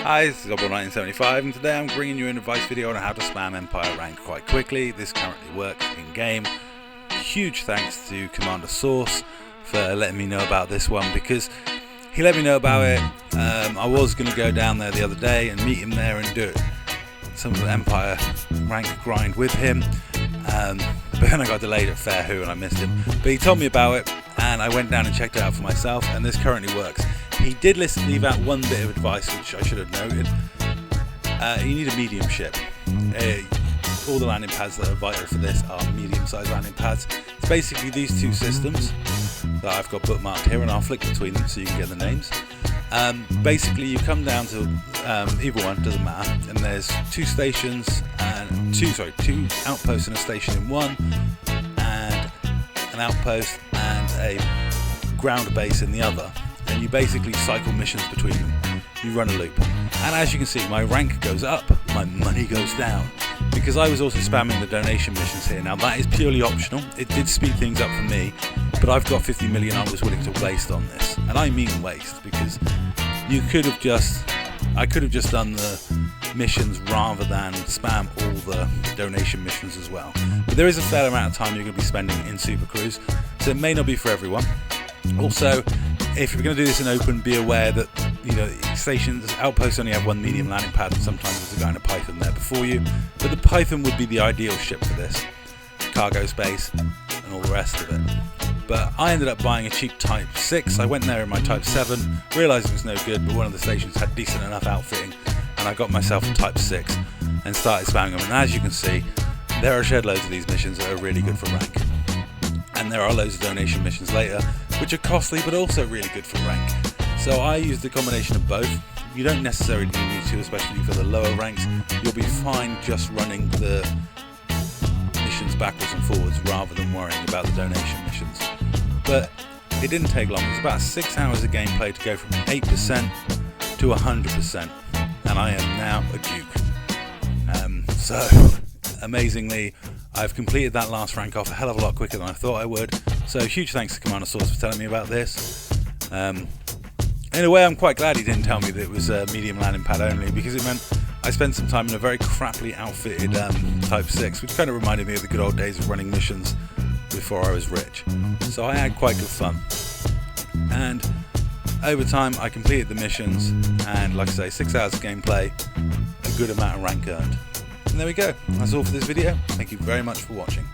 Hi, this is Goblin1975 and today I'm bringing you an advice video on how to spam Empire rank quite quickly. This currently works in game. Huge thanks to Commander Source for letting me know about this one because he let me know about it. I was going to go down there the other day and meet him there and do some of the Empire rank grind with him, but then I got delayed at Fair Who and I missed him. But he told me about it and I went down and checked it out for myself, and this currently works. He did leave out one bit of advice which I should have noted. You need a medium ship. All the landing pads that are vital for this are medium-sized landing pads. It's basically these two systems that I've got bookmarked here, and I'll flick between them so you can get the names. Basically, you come down to either one, doesn't matter, and there's two stations and two outposts and a station in one, and an outpost and a ground base in the other. And you basically cycle missions between them. You run a loop, and as you can see, my rank goes up, my money goes down, because I was also spamming the donation missions here. Now that is purely optional. It did speed things up for me, but I've got 50 million I was willing to waste on this, and I mean waste, because I could have just done the missions rather than spam all the donation missions as well. But there is a fair amount of time you're going to be spending in Super Cruise, so it may not be for everyone. Also, if you're going to do this in open, be aware that stations, outposts only have one medium landing pad, and sometimes there's a guy in a Python there before you. But the Python would be the ideal ship for this, cargo space and all the rest of it. But I ended up buying a cheap Type 6. I went there in my Type 7, realised it was no good, but one of the stations had decent enough outfitting, and I got myself a Type 6 and started spamming them. And as you can see, there are shed loads of these missions that are really good for rank. And there are loads of donation missions later, which are costly but also really good for rank. So I used a combination of both. You don't necessarily need to, especially for the lower ranks. You'll be fine just running the missions backwards and forwards rather than worrying about the donation missions. But it didn't take long. It was about 6 hours of gameplay to go from 8% to 100%, and I am now a Duke. So amazingly, I've completed that last rank off a hell of a lot quicker than I thought I would. So huge thanks to Commander Source for telling me about this. In a way, I'm quite glad he didn't tell me that it was a medium landing pad only, because it meant I spent some time in a very crappily outfitted Type 6, which kind of reminded me of the good old days of running missions before I was rich. So I had quite good fun. And over time, I completed the missions, and like I say, 6 hours of gameplay, a good amount of rank earned. And there we go. That's all for this video. Thank you very much for watching.